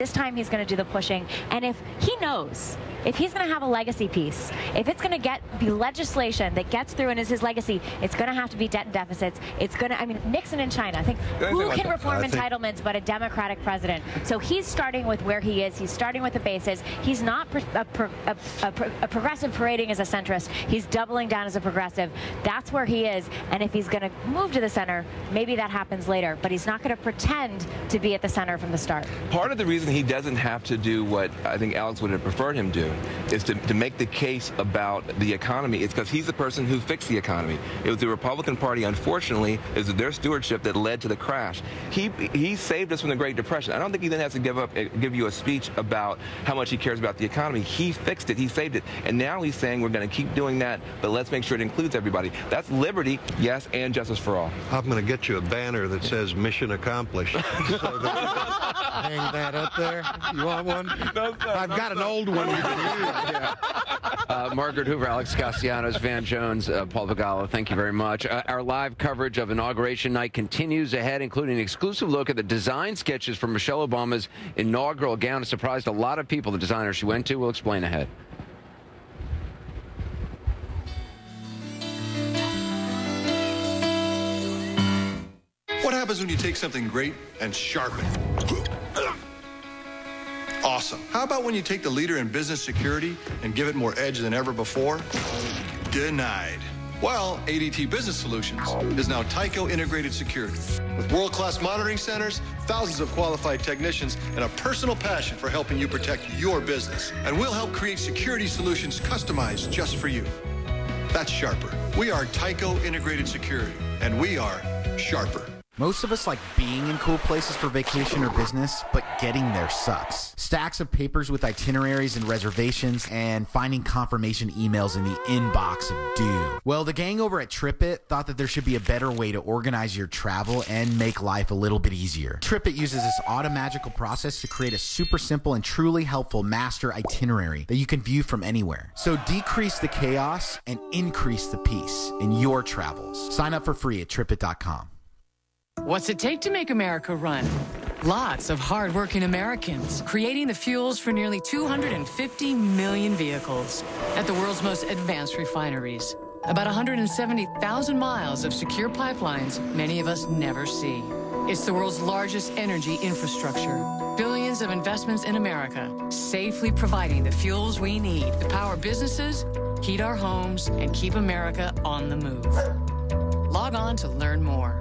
This time he's going to do the pushing. And if he knows, if he's going to have a legacy piece, if it's going to get the legislation that gets through and is his legacy, it's going to have to be debt and deficits. It's going to, I mean, Nixon in China, I think, who can reform entitlements but a Democratic president? So he's starting with where he is. He's starting with the bases. He's not a progressive parading as a centrist. He's doubling down as a progressive. That's where he is. And if he's going to move to the center, maybe that happens later. But he's not going to pretend to be at the center from the start. Part of the reason he doesn't have to do what I think Alex would have preferred him do is to make the case about the economy. It's because he's the person who fixed the economy. It was the Republican Party, unfortunately, it was their stewardship that led to the crash. He saved us from the Great Depression. I don't think he then has to give you a speech about how much he cares about the economy. He fixed it. He saved it. And now he's saying we're going to keep doing that, but let's make sure it includes everybody. That's liberty, yes, and justice for all. I'm going to get you a banner that says mission accomplished. So hang that up there. You want one? No, sir. I've got an old one you can use. Yeah. Margaret Hoover, Alex Castellanos, Van Jones, Paul Vigalo, thank you very much. Our live coverage of Inauguration Night continues ahead, including an exclusive look at the design sketches for Michelle Obama's inaugural gown. It surprised a lot of people. The designer she went to will explain ahead. What happens when you take something great and sharpen it? Awesome. How about when you take the leader in business security and give it more edge than ever before? Denied. Well, ADT Business Solutions is now Tyco Integrated Security. With world-class monitoring centers, thousands of qualified technicians, and a personal passion for helping you protect your business. And we'll help create security solutions customized just for you. That's sharper. We are Tyco Integrated Security, and we are sharper. Most of us like being in cool places for vacation or business, but getting there sucks. Stacks of papers with itineraries and reservations, and finding confirmation emails in the inbox of doom. Well, the gang over at TripIt thought that there should be a better way to organize your travel and make life a little bit easier. TripIt uses this automagical process to create a super simple and truly helpful master itinerary that you can view from anywhere. So decrease the chaos and increase the peace in your travels. Sign up for free at TripIt.com. What's it take to make America run? Lots of hard-working Americans creating the fuels for nearly 250 million vehicles at the world's most advanced refineries. About 170,000 miles of secure pipelines many of us never see. It's the world's largest energy infrastructure. Billions of investments in America, safely providing the fuels we need to power businesses, heat our homes, and keep America on the move. Log on to learn more.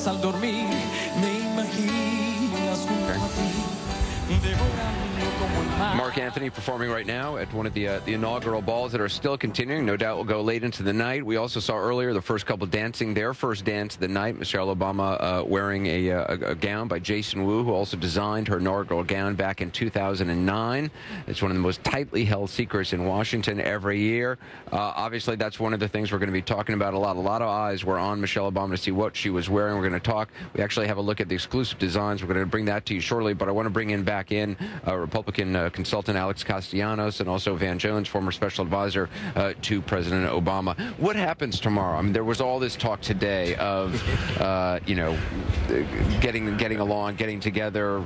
Al dormir me imagino junto a ti devorando como el mar. Mark Anthony performing right now at one of the inaugural balls that are still continuing. No doubt will go late into the night. We also saw earlier the first couple dancing their first dance of the night. Michelle Obama wearing a gown by Jason Wu, who also designed her inaugural gown back in 2009. It's one of the most tightly held secrets in Washington every year. Obviously, that's one of the things we're going to be talking about a lot. A lot of eyes were on Michelle Obama to see what she was wearing. We're going to talk. We actually have a look at the exclusive designs. We're going to bring that to you shortly, but I want to bring in back in Republican consultant Alex Castellanos and also Van Jones, former special advisor to President Obama. What happens tomorrow? I mean, there was all this talk today of, you know, getting along, getting together,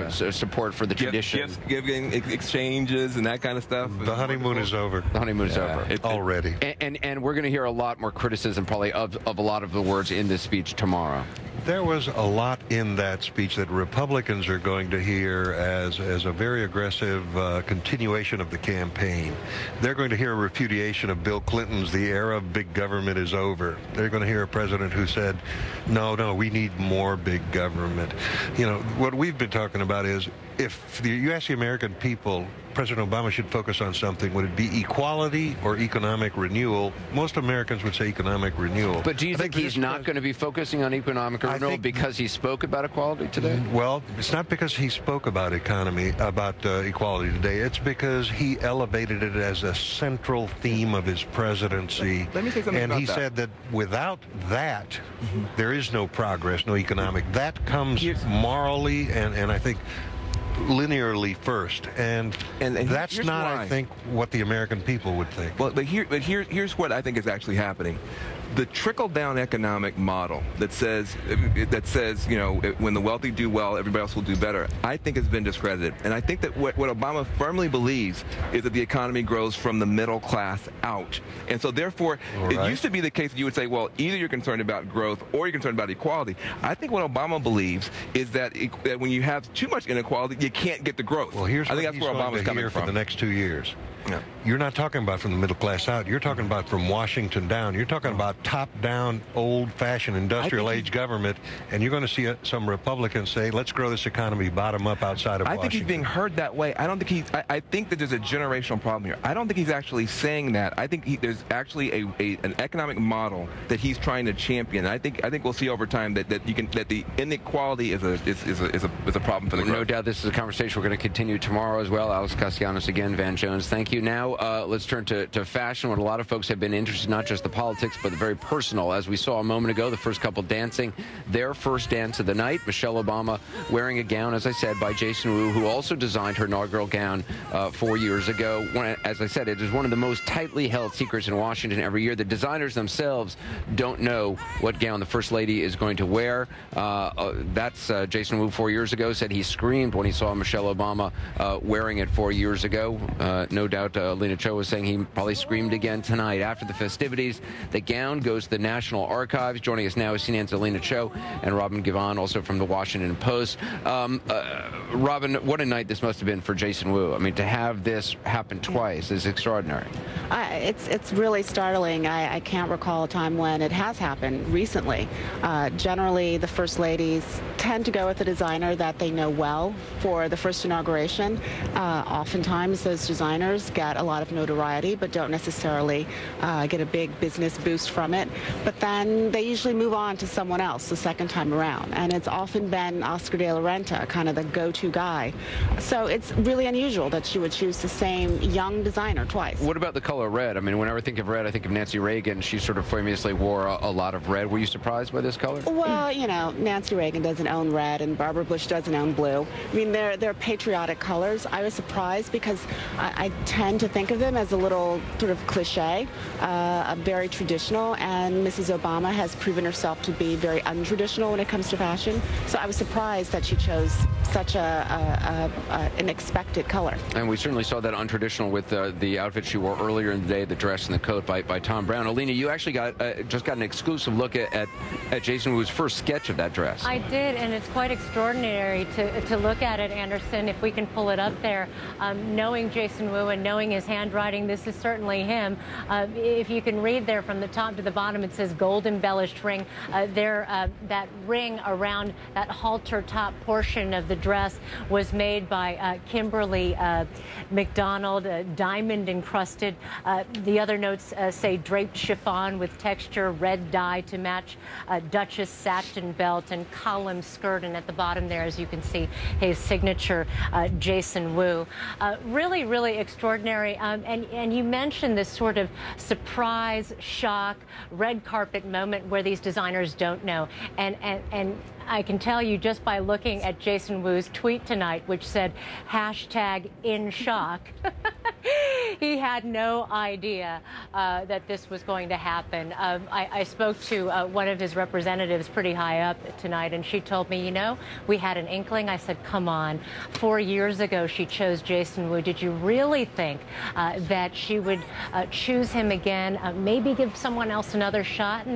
support for the tradition. Gifts giving, exchanges, and that kind of stuff. The honeymoon is over. The honeymoon is over. Already. And we're going to hear a lot more criticism probably of a lot of the words in this speech tomorrow. There was a lot in that speech that Republicans are going to hear as a very aggressive continuation of the campaign. They're going to hear a repudiation of Bill Clinton's "the era of big government is over." They're going to hear a president who said, no, we need more big government. You know, what we've been talking about is if you ask the American people, President Obama should focus on something, would it be equality or economic renewal? Most Americans would say equnomic renewal. But do you think he's not going to be focusing on economic renewal because he spoke about equality today? Well, it's not because he spoke about equality today. It's because he elevated it as a central theme of his presidency. Let me say something about that. And he said that without that, there is no progress, no economic. That comes morally and I think linearly first, and that's not, I think, what the American people would think. Well, but here's what I think is actually happening. The trickle-down economic model that says, you know, when the wealthy do well, everybody else will do better, I think has been discredited. And I think that what Obama firmly believes is that the economy grows from the middle class out. And so, therefore, it used to be the case that you would say, well, either you're concerned about growth or you're concerned about equality. I think what Obama believes is that when you have too much inequality, you can't get the growth. Well, here's I think that's where Obama's coming from. For the next 2 years. Yeah. You're not talking about from the middle class out. You're talking about from Washington down. You're talking about top-down, old-fashioned industrial-age government, and you're going to see some Republicans say, let's grow this economy bottom-up outside of Washington. I think he's being heard that way. I don't think I think that there's a generational problem here. I don't think he's actually saying that. I think there's actually an economic model that he's trying to champion. I think we'll see over time that the inequality is a problem for the growth. No doubt this is a conversation we're going to continue tomorrow as well. Alex Castellanos again, Van Jones, thank you. Now let's turn to fashion, what a lot of folks have been interested, not just the politics, but the very personal. As we saw a moment ago, the first couple dancing, their first dance of the night. Michelle Obama wearing a gown, as I said, by Jason Wu, who also designed her inaugural gown 4 years ago. As I said, it is one of the most tightly held secrets in Washington every year. The designers themselves don't know what gown the First Lady is going to wear. That's Jason Wu 4 years ago said he screamed when he saw Michelle Obama wearing it 4 years ago. No doubt Lena Cho was saying he probably screamed again tonight. After the festivities, the gown goes to the National Archives. Joining us now is CNN's Lena Cho and Robin Givhan, also from the Washington Post. Robin, what a night this must have been for Jason Wu. I mean, to have this happen twice is extraordinary. It's really startling. I can't recall a time when it has happened recently. Generally, the First Ladies tend to go with a designer that they know well for the first inauguration. Oftentimes, those designers get a lot of notoriety, but don't necessarily get a big business boost from it. But then they usually move on to someone else the second time around. And it's often been Oscar de la Renta, kind of the go-to guy. So it's really unusual that she would choose the same young designer twice. What about the color red? I mean, whenever I think of red, I think of Nancy Reagan. She sort of famously wore a lot of red. Were you surprised by this color? Well, you know, Nancy Reagan doesn't own red, and Barbara Bush doesn't own blue. I mean, they're patriotic colors. I was surprised because I tend to think of them as a little sort of cliche, very traditional, and Mrs. Obama has proven herself to be very untraditional when it comes to fashion. So I was surprised that she chose such an expected color. And we certainly saw that untraditional with the outfit she wore earlier in the day, the dress and the coat by Tom Brown. Alina, you actually just got an exclusive look at Jason Wu's first sketch of that dress. I did, and it's quite extraordinary to look at it, Anderson, if we can pull it up there. Knowing Jason Wu and knowing his handwriting, this is certainly him. If you can read there from the top to the bottom, it says gold embellished ring. That ring around that halter top portion of the dress was made by Kimberly McDonald, diamond encrusted. The other notes say draped chiffon with texture, red dye to match Duchess satin belt and column skirt. And at the bottom there, as you can see, his signature, Jason Wu. Really, really extraordinary. And you mentioned this sort of surprise, shock, red carpet moment where these designers don't know. And I can tell you just by looking at Jason Wu's tweet tonight, which said #InShock, he had no idea that this was going to happen. I spoke to one of his representatives pretty high up tonight, and she told me, you know, we had an inkling. I said, come on. 4 years ago, she chose Jason Wu. Did you really think that she would choose him again, maybe give someone else another shot?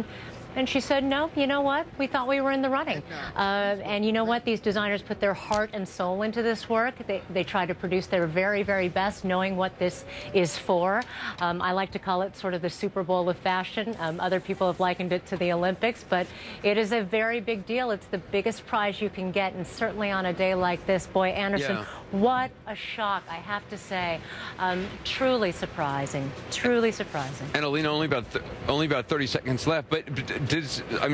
And she said, no, you know what? We thought we were in the running. And you know what? These designers put their heart and soul into this work. They try to produce their very, very best, knowing what this is for. I like to call it sort of the Super Bowl of fashion. Other people have likened it to the Olympics, but it is a very big deal. It's the biggest prize you can get, and certainly on a day like this. Boy, Anderson, What a shock, I have to say. Truly surprising. Truly surprising. And Alina, only about 30 seconds left. But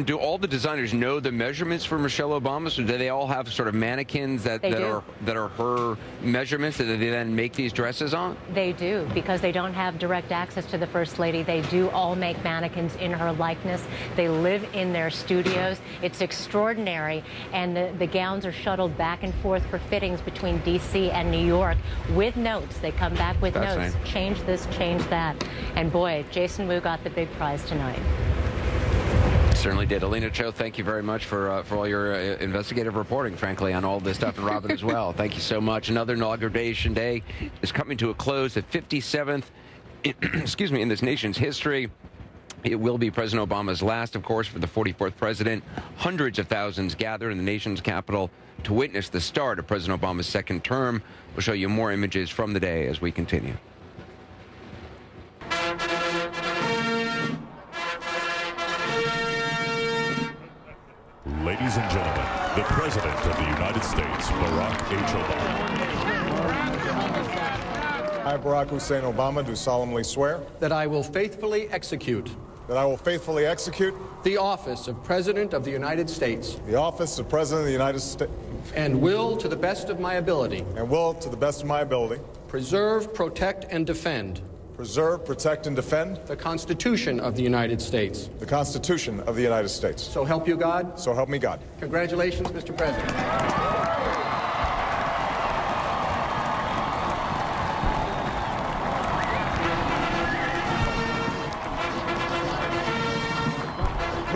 do all the designers know the measurements for Michelle Obama? So do they all have sort of mannequins that are her measurements that they then make these dresses on? They do, because they don't have direct access to the First Lady. They do all make mannequins in her likeness. They live in their studios. It's extraordinary. And the gowns are shuttled back and forth for fittings between D.C. and New York with notes. They come back with notes. Change this, change that. And boy, Jason Wu got the big prize tonight. Certainly did. Alina Cho, thank you very much for all your investigative reporting, frankly, on all this stuff, and Robin as well. Thank you so much. Another Inauguration Day is coming to a close, the 57th, excuse me, in this nation's history. It will be President Obama's last, of course, for the 44th president. Hundreds of thousands gathered in the nation's capital to witness the start of President Obama's second term. We'll show you more images from the day as we continue. Ladies and gentlemen, the President of the United States, Barack H. Obama. I, Barack Hussein Obama, do solemnly swear that I will faithfully execute the office of President of the United States. The office of President of the United States. And will, to the best of my ability. And will, to the best of my ability. Preserve, protect, and defend. Preserve, protect, and defend. The Constitution of the United States. The Constitution of the United States. So help you God. So help me God. Congratulations, Mr. President.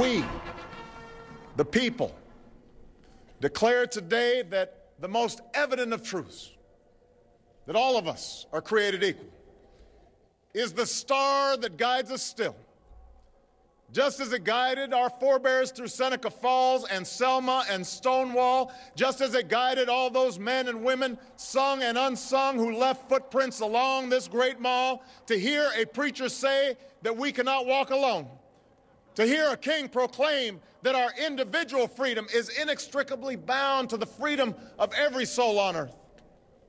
We, the people, declare today that the most evident of truths, that all of us are created equal, is the star that guides us still, just as it guided our forebears through Seneca Falls and Selma and Stonewall, just as it guided all those men and women, sung and unsung, who left footprints along this great mall, to hear a preacher say that we cannot walk alone, to hear a king proclaim that our individual freedom is inextricably bound to the freedom of every soul on earth.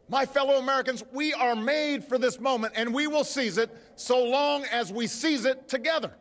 My fellow Americans, we are made for this moment, and we will seize it so long as we seize it together.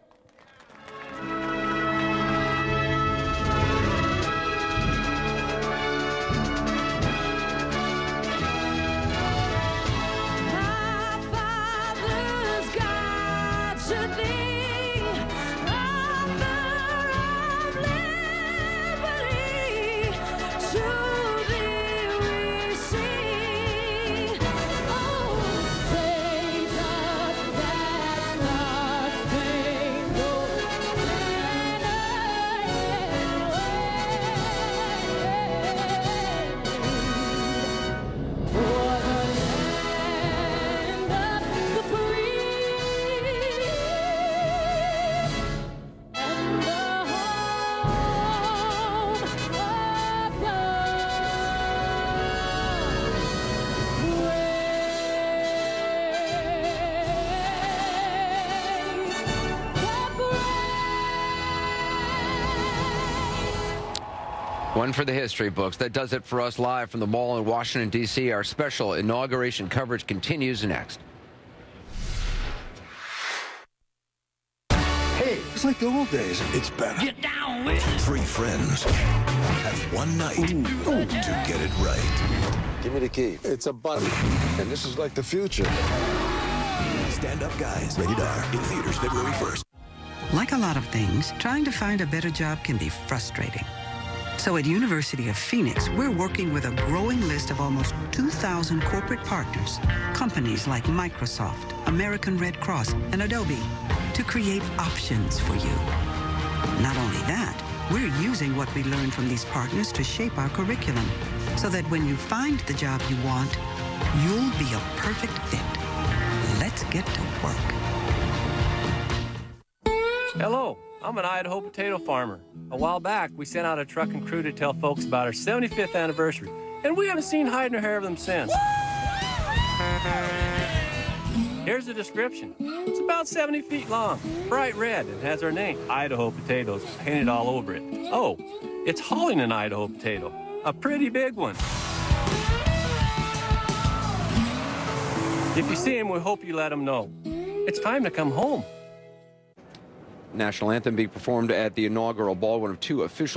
One for the history books. That does it for us live from the mall in Washington, D.C. Our special inauguration coverage continues next. Hey, it's like the old days. It's better. Get down with it. Three friends have one night to get it right. Give me the key. It's a button. And this is like the future. Stand Up Guys. Rated R. In theaters February 1st. Like a lot of things, trying to find a better job can be frustrating. So at University of Phoenix, we're working with a growing list of almost 2,000 corporate partners, companies like Microsoft, American Red Cross, and Adobe, to create options for you. Not only that, we're using what we learned from these partners to shape our curriculum, so that when you find the job you want, you'll be a perfect fit. Let's get to work. Hello, I'm an Idaho potato farmer. A while back, we sent out a truck and crew to tell folks about our 75th anniversary, and we haven't seen hide nor hair of them since. Here's the description. It's about 70 feet long, bright red, and has our name, Idaho Potatoes, painted all over it. Oh, it's hauling an Idaho potato, a pretty big one. If you see him, we hope you let him know. It's time to come home. National anthem being performed at the inaugural ball, one of two official